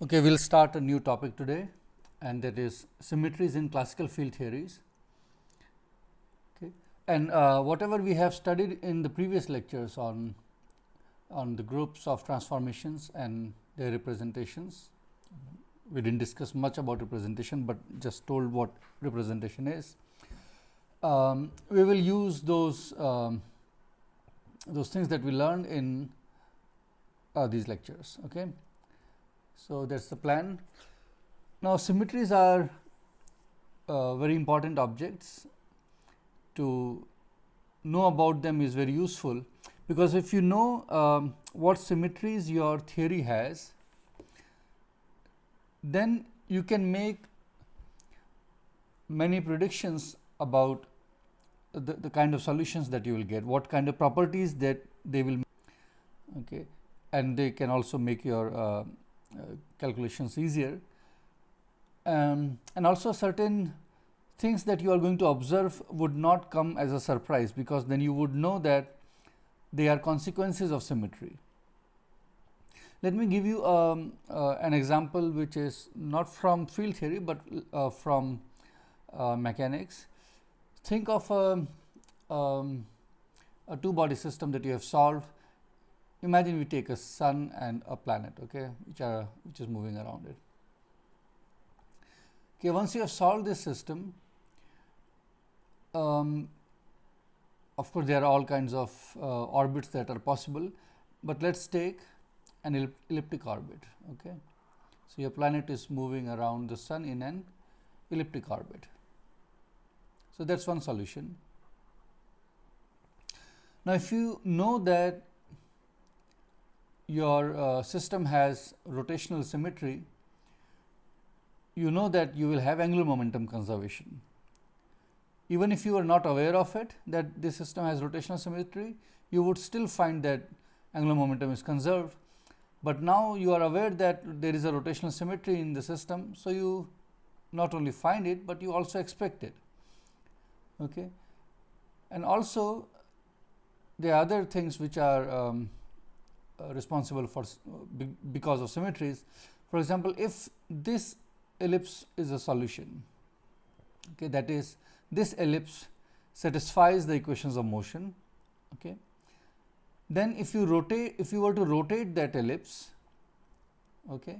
Okay, we will start a new topic today, and that is symmetries in classical field theories. Okay. And whatever we have studied in the previous lectures on the groups of transformations and their representations, we did not discuss much about representation, but just told what representation is. We will use those things that we learned in these lectures. Okay. So, that is the plan. Now, symmetries are very important objects. To know about them is very useful, because if you know what symmetries your theory has, then you can make many predictions about the kind of solutions that you will get, what kind of properties that they will make, okay. And they can also make your calculations easier, and also certain things that you are going to observe would not come as a surprise, because then you would know that they are consequences of symmetry. Let me give you an example which is not from field theory, but from mechanics. Think of a two-body system that you have solved. Imagine we take a sun and a planet, okay, which is moving around it. Okay, once you have solved this system, of course, there are all kinds of orbits that are possible, but let us take an elliptic orbit. Okay. So, your planet is moving around the sun in an elliptic orbit. So, that is one solution. Now, if you know that your system has rotational symmetry, you know that you will have angular momentum conservation. Even if you are not aware of it, that this system has rotational symmetry, you would still find that angular momentum is conserved. But now you are aware that there is a rotational symmetry in the system, so you not only find it, but you also expect it. Okay. And also there are other things which are responsible for because of symmetries. For example, if this ellipse is a solution, okay, that is, this ellipse satisfies the equations of motion, okay, then if you were to rotate that ellipse, okay,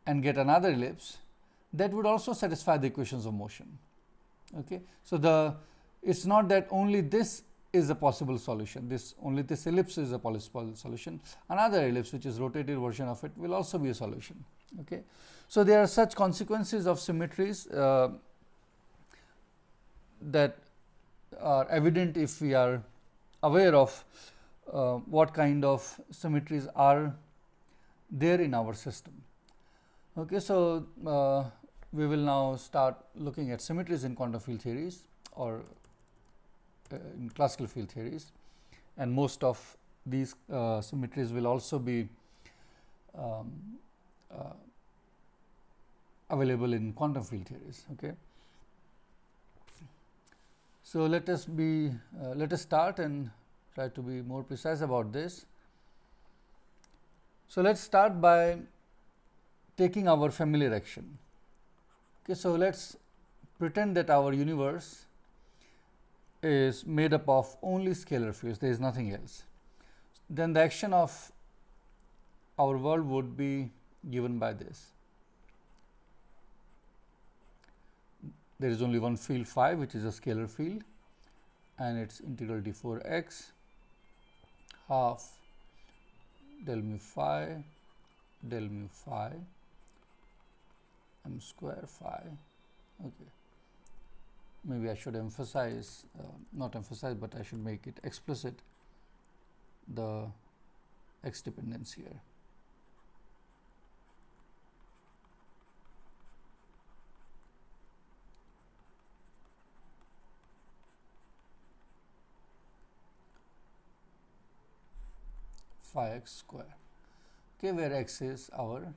and get another ellipse, that would also satisfy the equations of motion. Okay. So, it is not that only this is a possible solution, only this ellipse is a possible solution, another ellipse which is rotated version of it will also be a solution. Okay. So, there are such consequences of symmetries that are evident if we are aware of what kind of symmetries are there in our system. Okay. So, we will now start looking at symmetries in quantum field theories or in classical field theories, and most of these symmetries will also be available in quantum field theories. Okay. So, let us start and try to be more precise about this. So, let us start by taking our familiar action. Okay. So, let us pretend that our universe is made up of only scalar fields, there is nothing else. Then the action of our world would be given by this. There is only one field phi, which is a scalar field, and its integral d4 x half del mu phi m square phi. Okay. Maybe I should emphasize, not emphasize, but I should make it explicit, the x dependence here. Phi x square, okay, where x is our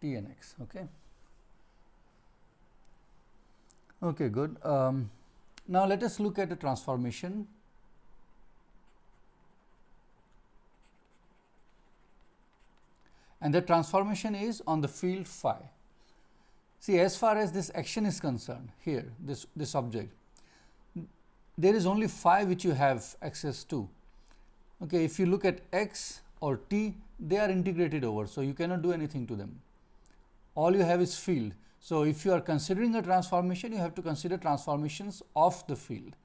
t and x. Okay. Okay, good. Now, let us look at a transformation. and the transformation is on the field phi. See, as far as this action is concerned here, this object, there is only phi which you have access to. Okay, if you look at x or t, they are integrated over, so you cannot do anything to them. All you have is field. So, if you are considering a transformation, you have to consider transformations of the field.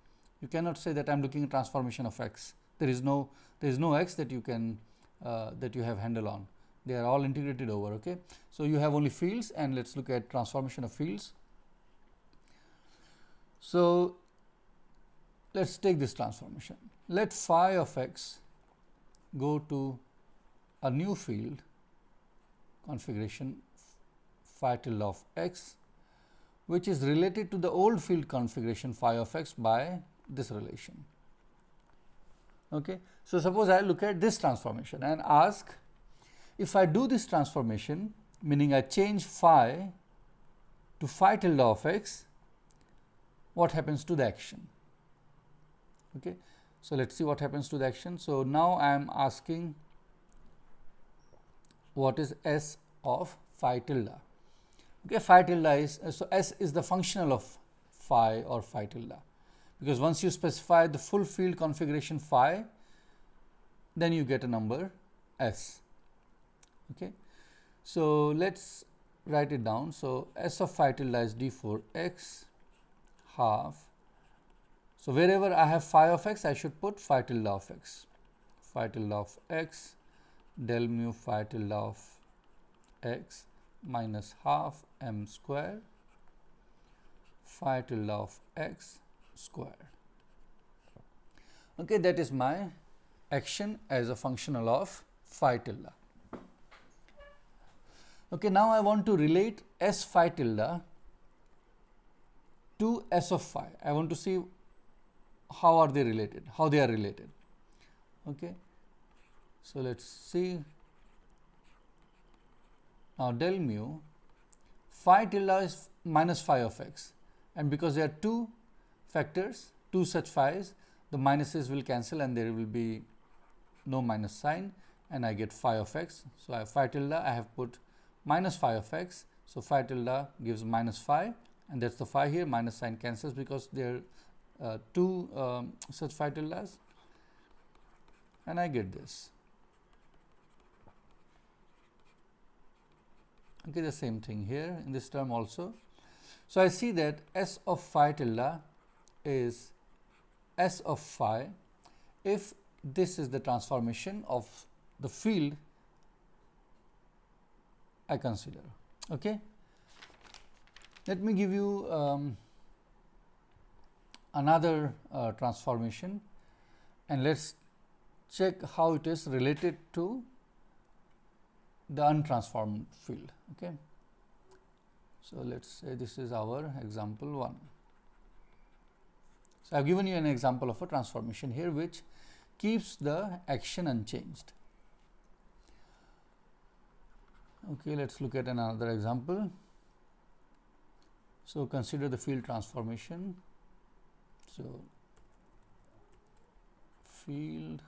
You cannot say that I am looking at transformation of x. There is no x that you can that you have handle on. They are all integrated over. Okay, so you have only fields, and let's look at transformation of fields. So, let's take this transformation. Let phi of x go to a new field configuration phi tilde of x, which is related to the old field configuration phi of x by this relation. Okay. So, suppose I look at this transformation and ask, if I do this transformation, meaning I change phi to phi tilde of x, what happens to the action? Okay. So, let us see what happens to the action. So, now I am asking what is S of phi tilde. Okay, phi tilde is, so S is the functional of phi or phi tilde, because once you specify the full field configuration phi, then you get a number S. Okay. So, let us write it down. So, S of phi tilde is d for x half. So, wherever I have phi of x, I should put phi tilde of x, phi tilde of x del mu phi tilde of x minus half m square phi tilde of x square. Okay, that is my action as a functional of phi tilde. Okay, now I want to relate S phi tilde to S of phi. I want to see how are they related, how they are related. Okay. So, let us see. Now, del mu phi tilde is minus phi of x, and because there are two factors, two such phi's, the minuses will cancel and there will be no minus sign, and I get phi of x. So, I have phi tilde, I have put minus phi of x. So, phi tilde gives minus phi, and that is the phi here, minus sign cancels because there are two such phi tildes, and I get this. Okay, the same thing here in this term also. So, I see that S of phi tilde is S of phi if this is the transformation of the field I consider. Okay. Let me give you another transformation, and let us check how it is related to the untransformed field. Okay. So, let us say this is our example 1. So, I have given you an example of a transformation here which keeps the action unchanged. Okay, let us look at another example. So, consider the field transformation. So, field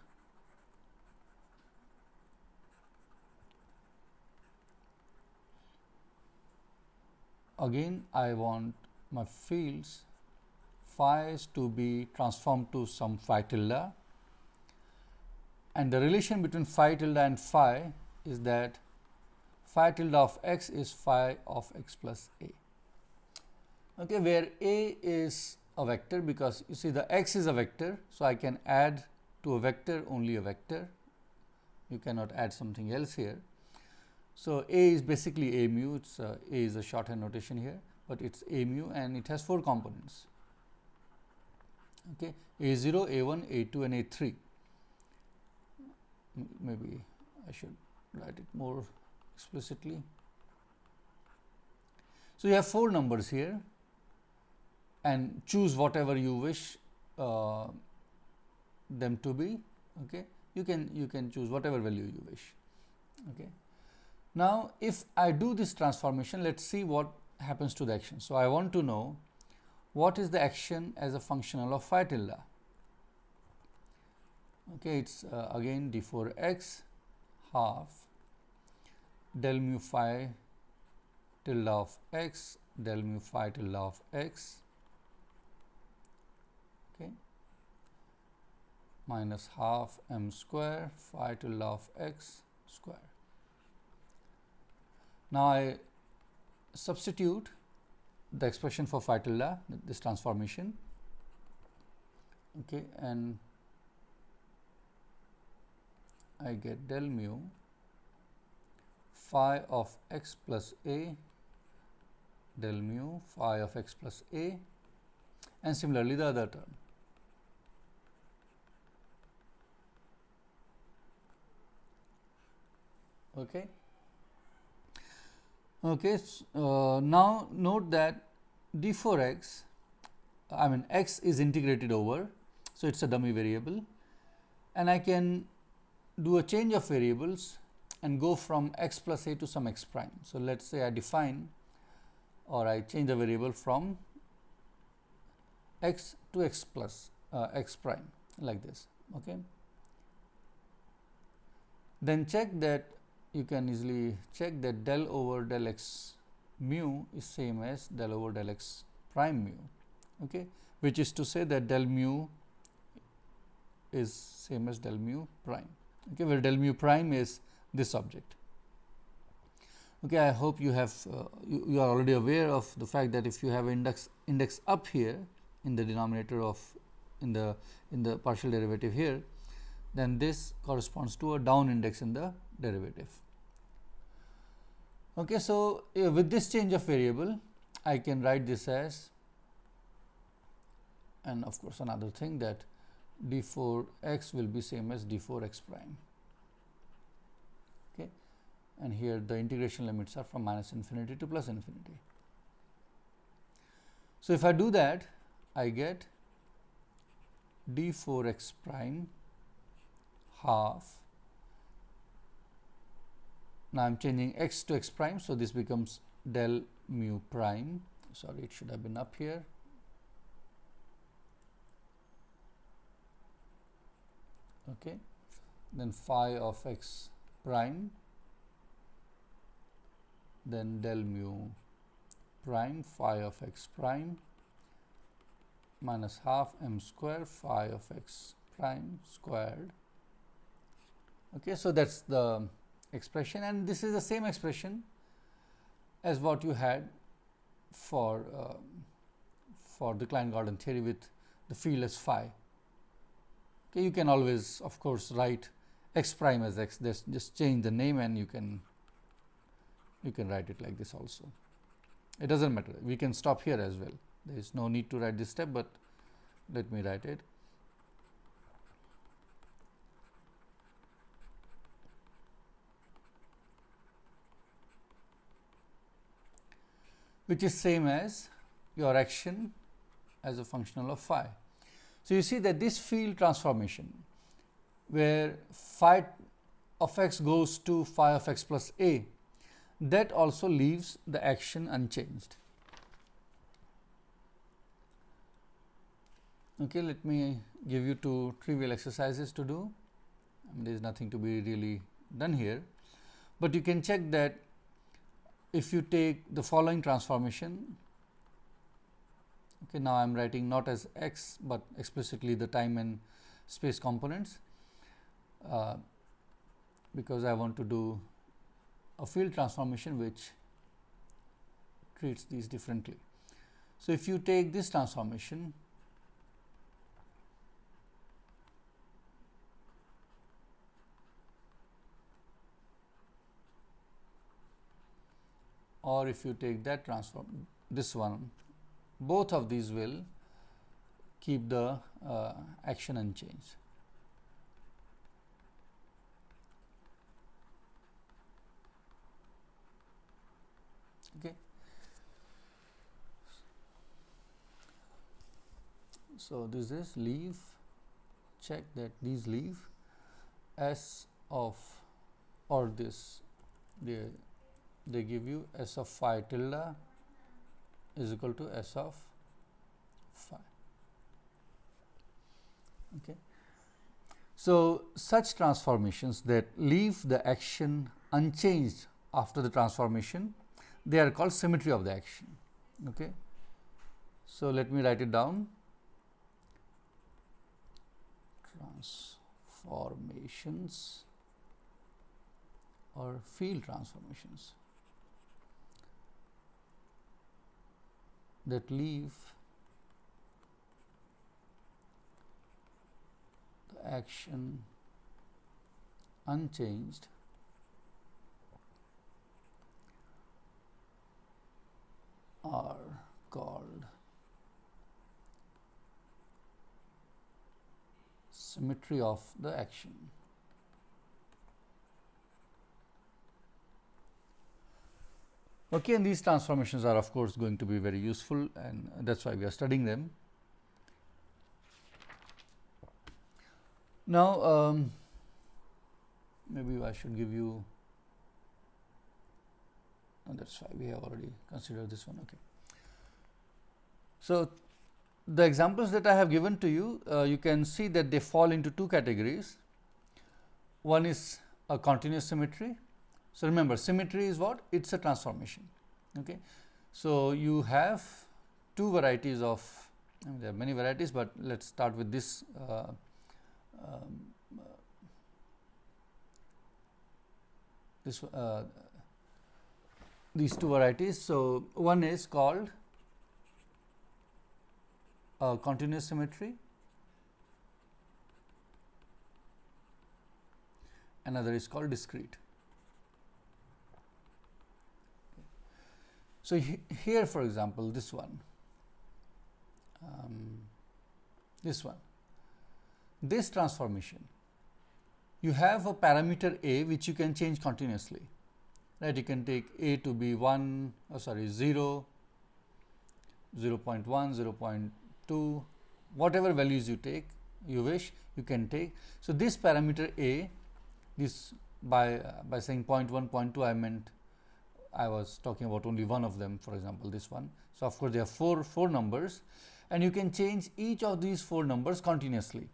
again I want my fields phi's to be transformed to some phi tilde, and the relation between phi tilde and phi is that phi tilde of x is phi of x plus a. Okay, where a is a vector, because you see the x is a vector. So, I can add to a vector only a vector, you cannot add something else here. So, a is basically a mu, it's a is a shorthand notation here, but it is a mu and it has 4 components. Okay, a0, a1, a2 and a3. Maybe I should write it more explicitly. So, you have 4 numbers here, and choose whatever you wish them to be. Okay, you can choose whatever value you wish. Okay. Now, if I do this transformation, let us see what happens to the action. So, I want to know what is the action as a functional of phi tilde. Okay, it is again d4 x half del mu phi tilde of x, del mu phi tilde of x, okay, minus half m square phi tilde of x square. Now, I substitute the expression for phi tilde, this transformation, okay, and I get del mu phi of x plus a, del mu phi of x plus a, and similarly the other term. Okay. Okay. Now, note that d4x, I mean x is integrated over, so it is a dummy variable, and I can do a change of variables and go from x plus a to some x prime. So, let us say I define or I change the variable from x to x plus x prime like this. Okay. Then check that, you can easily check that del over del x mu is same as del over del x prime mu, okay, which is to say that del mu is same as del mu prime, okay, where del mu prime is this object. Okay, I hope you have you are already aware of the fact that if you have index up here in the denominator of in the partial derivative here, then this corresponds to a down index in the derivative. Okay, so with this change of variable, I can write this as, and of course another thing, that d4x will be same as d4x prime. Okay, and here the integration limits are from minus infinity to plus infinity. So if I do that, I get d4x prime half. Now, I am changing x to x prime, so this becomes del mu prime. Sorry, it should have been up here. Okay, then phi of x prime, then del mu prime phi of x prime minus half m square phi of x prime squared. Okay, so that is the expression, and this is the same expression as what you had for the Klein-Gordon theory with the field as phi. Okay, you can always of course write x prime as x, just change the name and you can write it like this also. It does not matter, we can stop here as well, there is no need to write this step, but let me write it. Which is same as your action as a functional of phi. So, you see that this field transformation where phi of x goes to phi of x plus a, that also leaves the action unchanged. Okay, let me give you two trivial exercises to do. There is nothing to be really done here, but you can check that if you take the following transformation. Okay, now I am writing not as x, but explicitly the time and space components, because I want to do a field transformation which treats these differently. So, if you take this transformation, or if you take that transform, this one, both of these will keep the action unchanged. Okay. So, this is leave, check that these leave S of, or this, they give you S of phi tilde is equal to S of phi. Okay. So, such transformations that leave the action unchanged after the transformation, they are called symmetry of the action. Okay. So, let me write it down. Transformations or field transformations that leave the action unchanged are called symmetry of the action. Okay, and these transformations are of course going to be very useful, and that is why we are studying them. Now, maybe I should give you, that is why we have already considered this one. Okay. So, the examples that I have given to you, you can see that they fall into two categories. One is a continuous symmetry. So, remember, symmetry is what? It is a transformation. Okay. So, you have two varieties of, I mean, there are many varieties, but let us start with this these two varieties. So, one is called continuous symmetry, another is called discrete. So, here for example, this one, this transformation, you have a parameter a which you can change continuously, right. You can take a to be 1, 0, 0.1, 0.2, whatever values you take, you wish, you can take. So, this parameter a, this by saying 0.1, 0.2, I meant I was talking about only one of them, for example, this one. So, of course, there are four numbers, and you can change each of these 4 numbers continuously.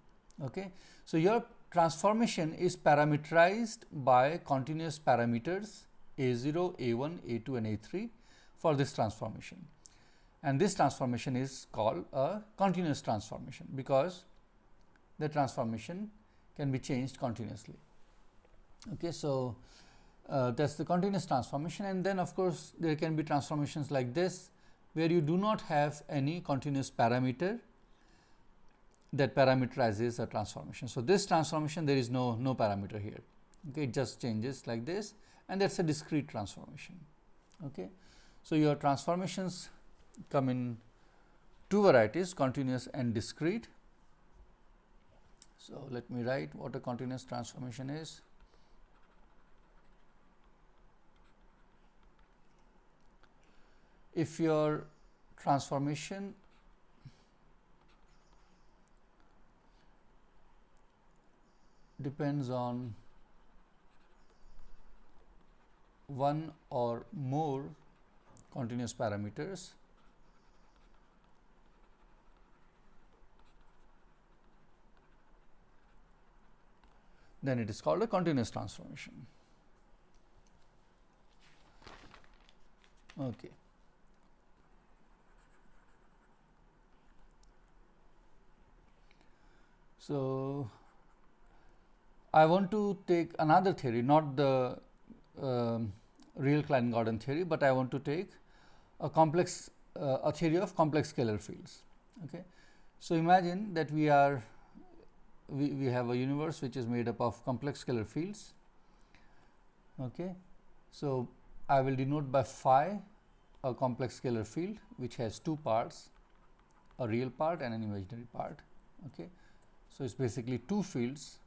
Okay. So, your transformation is parameterized by continuous parameters a0, a1, a2 and a3 for this transformation, and this transformation is called a continuous transformation because the transformation can be changed continuously. Okay. So, that is the continuous transformation, and then of course, there can be transformations like this where you do not have any continuous parameter that parameterizes a transformation. So, this transformation there is no parameter here. Okay. It just changes like this, and that is a discrete transformation. Okay. So, your transformations come in two varieties, continuous and discrete. So, let me write what a continuous transformation is. If your transformation depends on one or more continuous parameters, then it is called a continuous transformation. Okay. So, I want to take another theory, not the real Klein-Gordon theory, but I want to take a complex a theory of complex scalar fields. Okay. So, imagine that we have a universe which is made up of complex scalar fields. Okay. So, I will denote by phi a complex scalar field which has two parts, a real part and an imaginary part. Okay. So, it is basically two fields,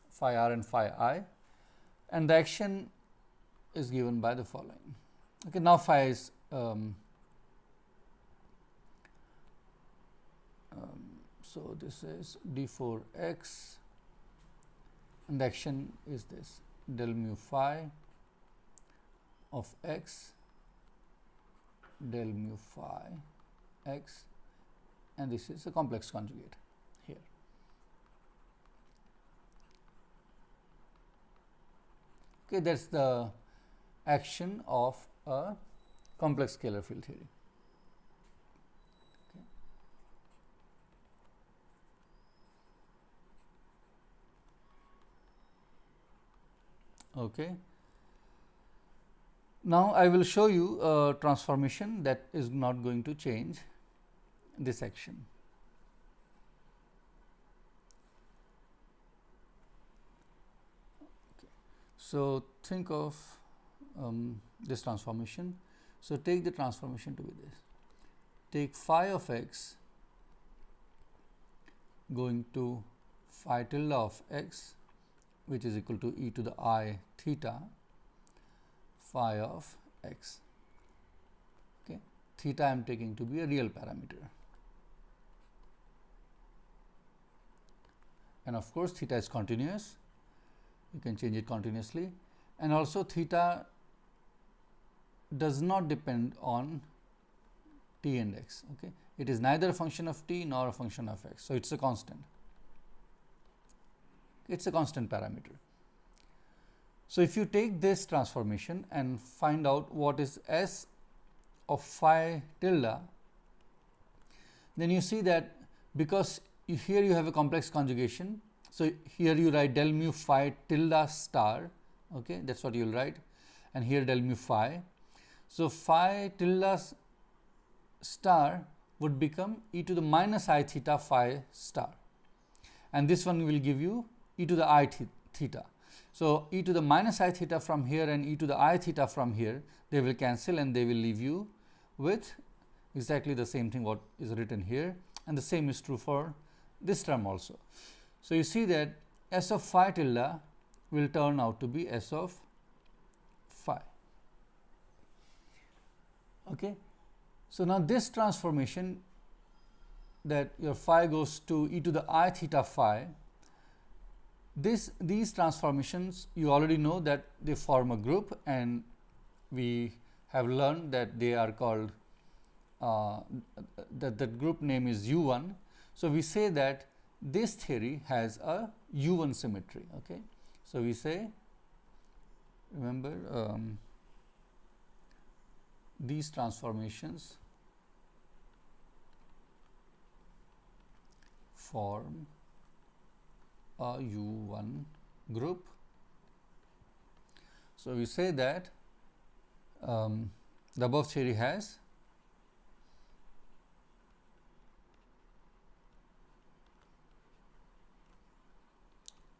phi r and phi I, and the action is given by the following. Okay. Now, phi is so this is d4 x, and the action is this del mu phi of x del mu phi x, and this is a complex conjugate here. Okay, that is the action of a complex scalar field theory. Okay. Now, I will show you a transformation that is not going to change this action. Okay. So, think of this transformation. So, take the transformation to be this. Take phi of x going to phi tilde of x, which is equal to e to the I theta phi of x. Okay. Theta I am taking to be a real parameter, and of course, theta is continuous. You can change it continuously, and also theta does not depend on t and x. Okay. It is neither a function of t nor a function of x. So, it is a constant. It is a constant parameter. So, if you take this transformation and find out what is S of phi tilde, then you see that because here you have a complex conjugation. So, here you write del mu phi tilde star, okay, that is what you will write, and here del mu phi. So, phi tilde star would become e to the minus I theta phi star, and this one will give you e to the I theta. So, e to the minus I theta from here and e to the I theta from here, they will cancel and they will leave you with exactly the same thing what is written here, and the same is true for this term also. So, you see that S of phi tilde will turn out to be S of phi. Okay. So, now this transformation that your phi goes to e to the I theta phi, these transformations you already know that they form a group, and we have learned that they are called that group name is U1. So, we say that this theory has a U1 symmetry. Okay. So, we say, remember, these transformations form a U1 group. So, we say that the above theory has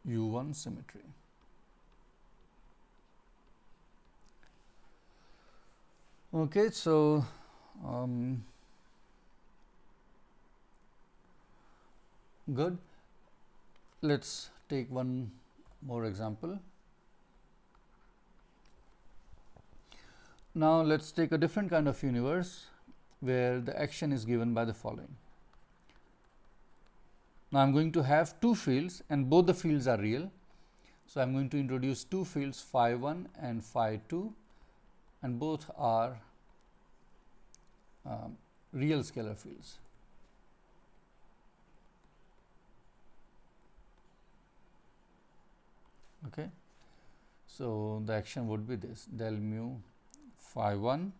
U1 symmetry. Okay. So, good. Let us take one more example. Now, let us take a different kind of universe where the action is given by the following. Now, I am going to have two fields and both the fields are real. So, I am going to introduce two fields phi 1 and phi 2, and both are real scalar fields. Okay. So, the action would be this del mu phi 1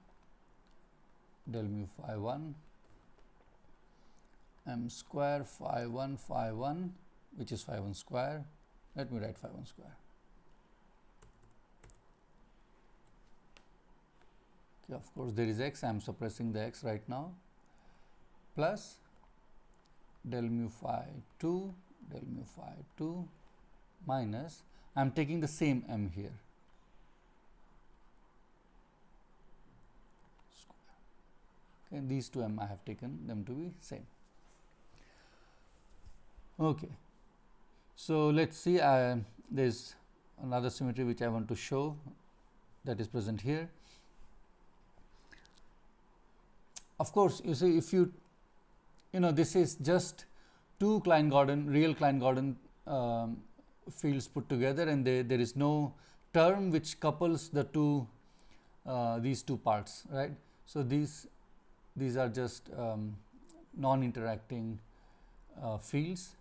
m square phi 1 which is phi 1 square. Let me write phi 1 square. Okay, of course, there is x, I am suppressing the x right now, plus del mu phi 2 minus, I am taking the same m here, okay, these two m I have taken them to be same. Okay. So, let us see, there is another symmetry which I want to show, that is present here. Of course, you see, if you know this is just two Klein-Gordon, real Klein-Gordon fields put together, and there is no term which couples the two these two parts, right. So, these are just non-interacting fields.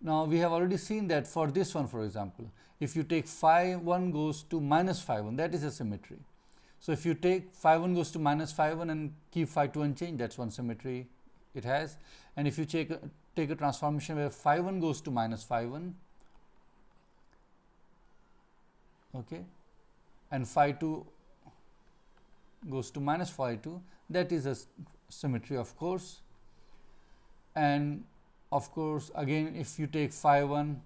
Now, we have already seen that for this one, for example, if you take phi 1 goes to minus phi 1, that is a symmetry. So, if you take phi 1 goes to minus phi 1 and keep phi 2 unchanged, that is one symmetry it has. And if you take a transformation where phi 1 goes to minus phi 1, okay, and phi 2 goes to minus phi 2, that is a symmetry, of course. And of course, again if you take phi 1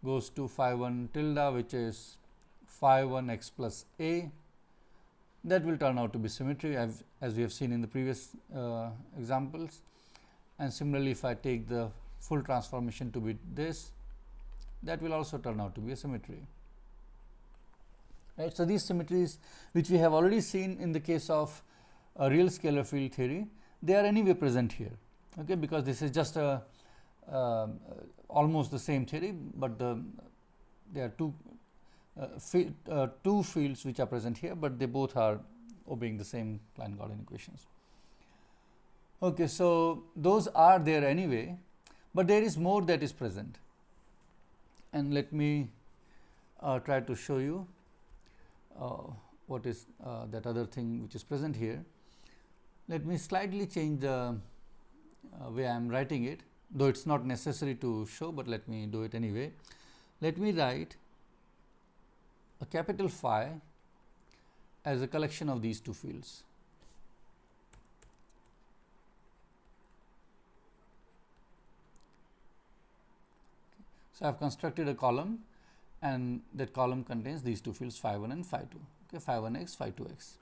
goes to phi 1 tilde, which is phi 1 x plus a, that will turn out to be symmetry, as we have seen in the previous examples. And similarly, if I take the full transformation to be this, that will also turn out to be a symmetry. Right. So, these symmetries which we have already seen in the case of a real scalar field theory, they are anyway present here, okay, because this is just a almost the same theory, but there are two fields which are present here, but they both are obeying the same Klein-Gaussian equations. Okay, so those are there anyway, but there is more that is present, and let me try to show you what is that other thing which is present here. Let me slightly change the way I am writing it, though it is not necessary to show, but let me do it anyway. Let me write a capital phi as a collection of these two fields. So, I have constructed a column, and that column contains these two fields phi 1 and phi 2, okay, phi 1 x, phi 2 x.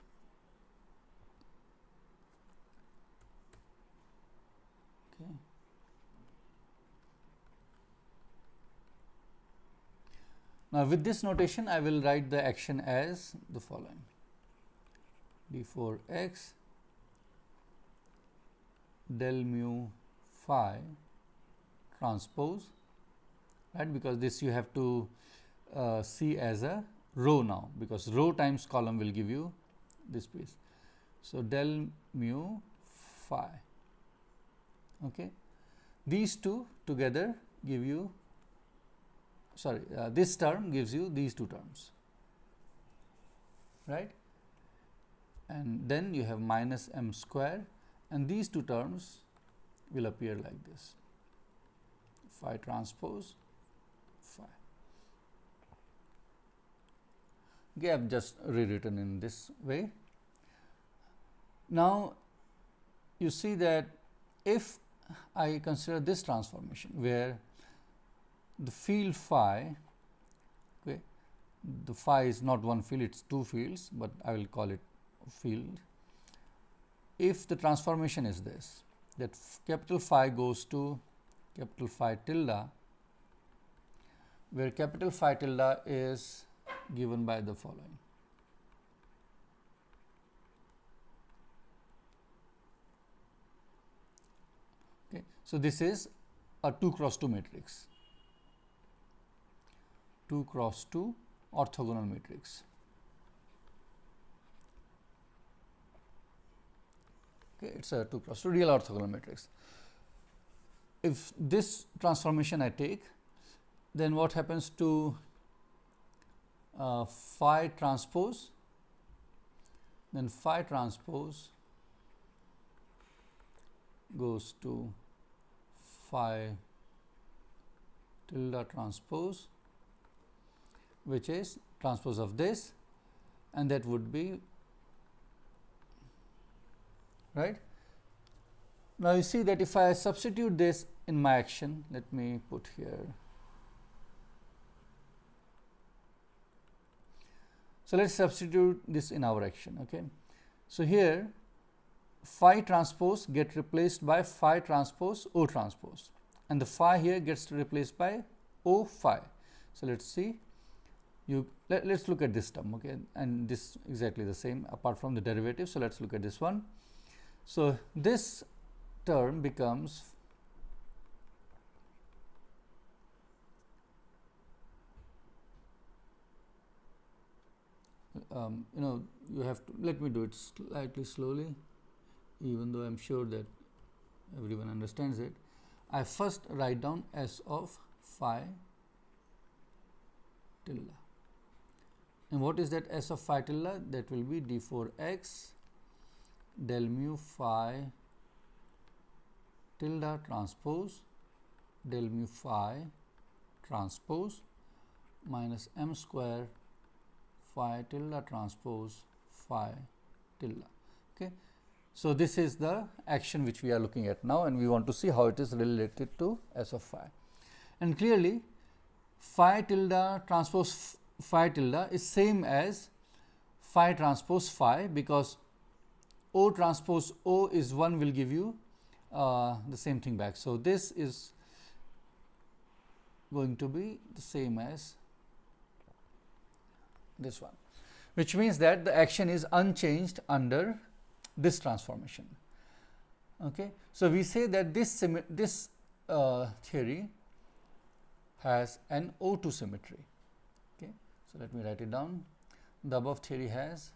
Okay. Now, with this notation, I will write the action as the following: d4 x del mu phi transpose, right, because this you have to see as a row now, because row times column will give you this piece. So, del mu phi, okay. These two together give you, sorry, this term gives you these two terms, right, and then you have minus m square, and these two terms will appear like this, phi transpose phi. Okay, I have just rewritten in this way. Now, you see that if I consider this transformation where the field phi, okay, the phi is not one field, it is two fields, but I will call it a field. If the transformation is this, that capital phi goes to capital phi tilde, where capital phi tilde is given by the following. Okay. So, this is a 2 cross 2 matrix, 2 cross 2 orthogonal matrix. Okay, it is a 2 cross 2 real orthogonal matrix. If this transformation I take, then what happens to phi transpose? Then phi transpose goes to phi tilde transpose, which is transpose of this, and that would be, right. Now, you see that if I substitute this in my action, let me put here. So, let us substitute this in our action. Okay. So, here phi transpose get replaced by phi transpose O transpose, and the phi here gets replaced by O phi. So, let us see, let us look at this term, okay, and this exactly the same apart from the derivative. So, let us look at this one. So, this term becomes you have to, let me do it slightly slowly, even though I am sure that everyone understands it. I first write down S of phi tilde. And what is that S of phi tilde? That will be d4x del mu phi tilde transpose del mu phi transpose minus m square phi tilde transpose phi tilde. Okay. So, this is the action which we are looking at now, and we want to see how it is related to S of phi. And clearly, phi tilde transpose phi tilde is same as phi transpose phi, because O transpose O is 1 will give you the same thing back. So, this is going to be the same as this one, which means that the action is unchanged under this transformation. Okay. So, we say that this theory has an O2 symmetry. Okay. So, let me write it down. The above theory has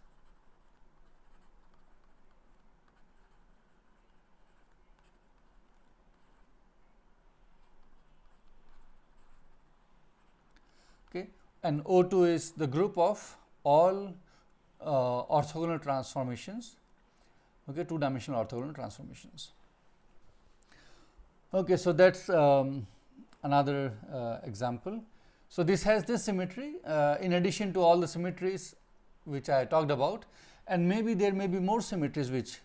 and O2 is the group of all orthogonal transformations, okay, two-dimensional orthogonal transformations. Okay, so that's another example. So, this has this symmetry in addition to all the symmetries which I talked about, and maybe there may be more symmetries which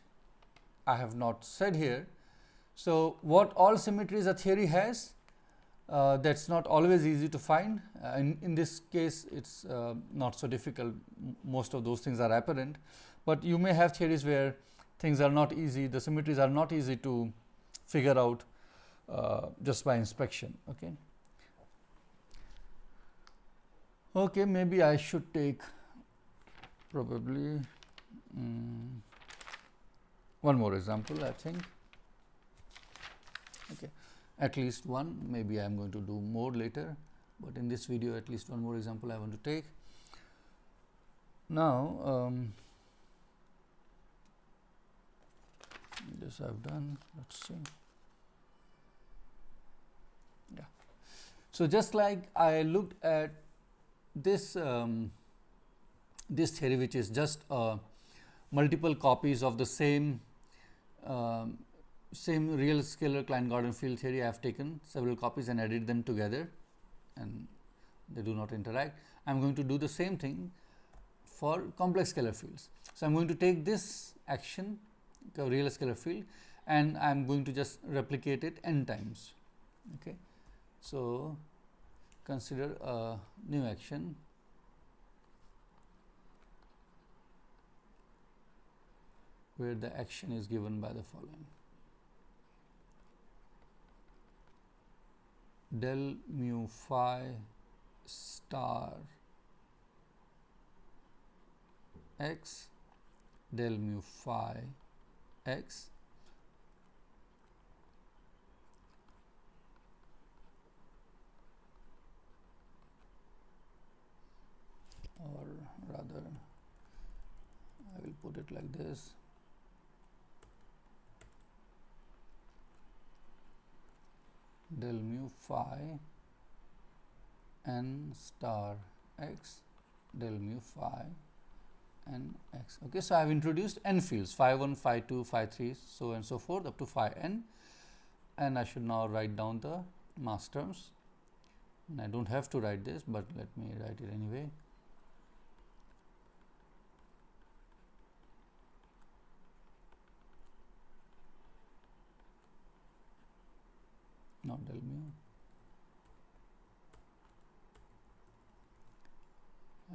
I have not said here. So, what all symmetries a theory has, that is not always easy to find. In this case, it is not so difficult, most of those things are apparent, but you may have theories where things are not easy, the symmetries are not easy to figure out just by inspection. Okay. Okay, maybe I should take probably one more example, I think. Okay. At least one, maybe I am going to do more later, but in this video at least one more example I want to take. Now, this I have done, let us see. Yeah. So, just like I looked at this, this theory, which is just multiple copies of the same real scalar Klein-Gordon field theory. I have taken several copies and added them together, and they do not interact. I am going to do the same thing for complex scalar fields. So, I am going to take this action, the real scalar field, and I am going to just replicate it n times. Okay. So, consider a new action where the action is given by the following: del mu phi star x del mu phi x or rather I will put it like this: del mu phi n star x del mu phi n x. Okay, so I have introduced n fields, phi 1, phi 2, phi 3, so and so forth up to phi n, and I should now write down the mass terms. And I do not have to write this, but let me write it anyway. Not del mu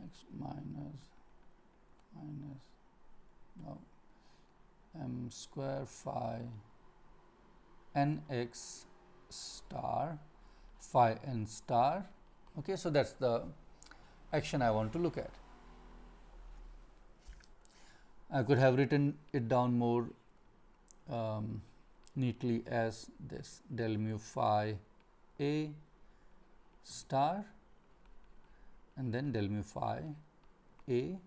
x minus now m square phi n x star phi n star. Okay, so that is the action I want to look at. I could have written it down more neatly as this: del mu phi a star and then del mu phi a,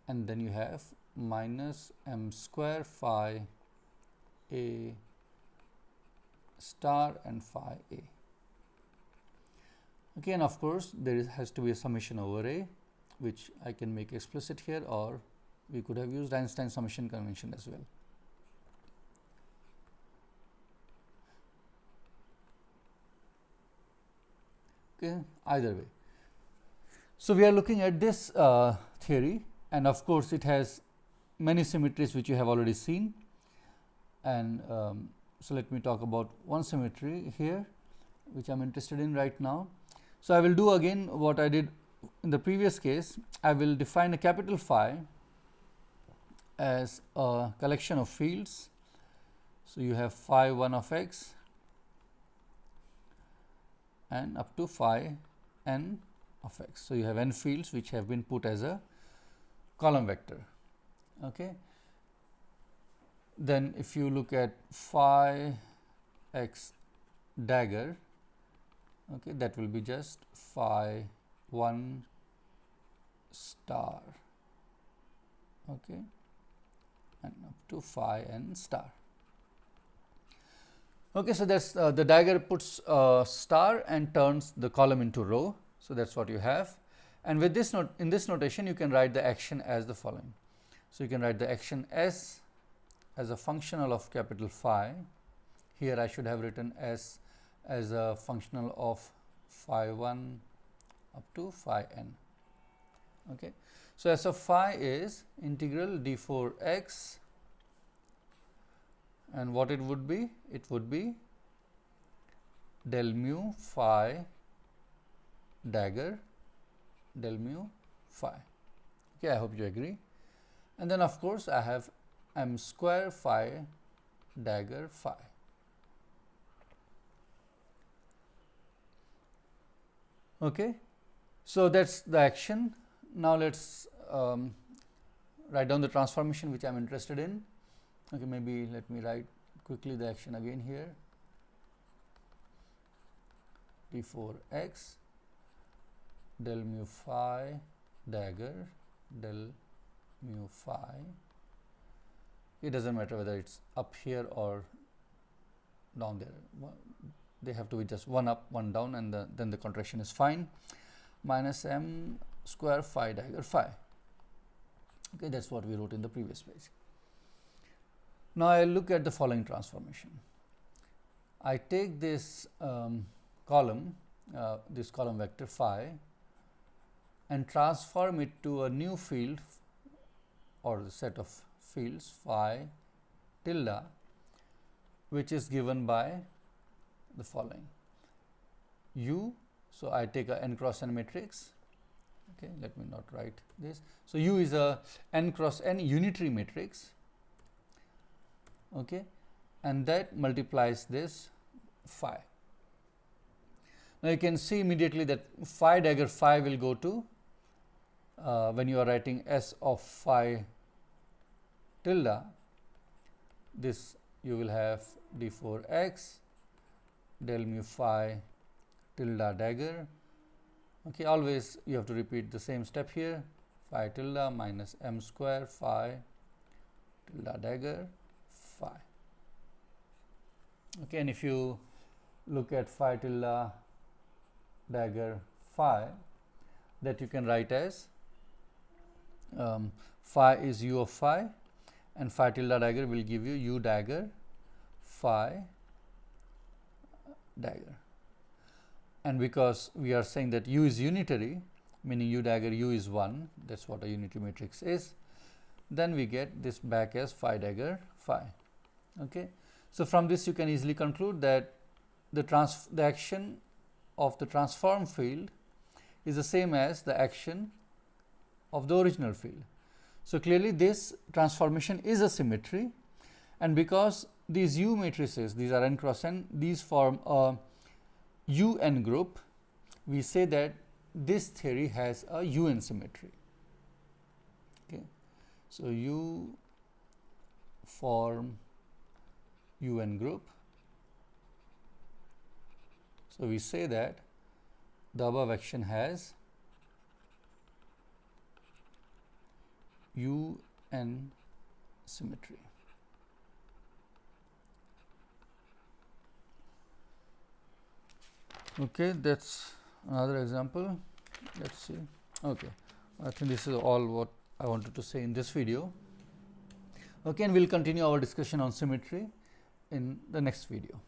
and then you have minus m square phi a star and phi a. Okay, and of course, there has to be a summation over a, which I can make explicit here, or we could have used Einstein summation convention as well. Okay, either way. So, we are looking at this theory, and of course, it has many symmetries which you have already seen. And so, let me talk about one symmetry here, which I am interested in right now. So, I will do again what I did in the previous case. I will define a capital phi as a collection of fields. So, you have phi 1 of x and up to phi n of x. So, you have n fields which have been put as a column vector. Okay. Then, if you look at phi x dagger, okay, that will be just phi 1 star, okay, and up to phi n star. Okay, so that's the dagger puts star and turns the column into row. So that's what you have, and with this note, in this notation, you can write the action as the following. So you can write the action S as a functional of capital phi. Here I should have written S as a functional of phi 1 up to phi n. Okay. So, S of phi is integral d4 x, and what it would be? It would be del mu phi dagger del mu phi. Okay, I hope you agree. And then of course, I have m square phi dagger phi. Okay. So, that is the action. Now, let us write down the transformation which I am interested in. Okay, maybe let me write quickly the action again here, d4 x del mu phi dagger del mu phi. It does not matter whether it is up here or down there, they have to be just one up, one down, and then the contraction is fine, minus m square phi dagger phi. Okay, that is what we wrote in the previous page. Now, I will look at the following transformation. I take this column vector phi, and transform it to a new field or the set of fields phi tilde, which is given by the following u. So, I take a n cross n matrix. Okay, let me not write this. So, u is a n cross n unitary matrix, okay, and that multiplies this phi. Now, you can see immediately that phi dagger phi will go to when you are writing S of phi tilde, this you will have d4 x del mu phi tilde dagger. Okay, always you have to repeat the same step here, phi tilde minus m square phi tilde dagger phi. Okay, and if you look at phi tilde dagger phi, that you can write as phi is u of phi, and phi tilde dagger will give you u dagger phi dagger. And because we are saying that u is unitary, meaning u dagger u is 1, that is what a unitary matrix is, then we get this back as phi dagger phi. Okay. So, from this you can easily conclude that the action of the transform field is the same as the action of the original field. So, clearly this transformation is a symmetry, and because these U matrices, these are n cross n, these form a UN group, we say that this theory has a UN symmetry. Okay. So, U form UN group. So, we say that the above action has UN symmetry. Okay, that's another example. Let's see. Okay, I think this is all what I wanted to say in this video. Okay, and we'll continue our discussion on symmetry in the next video.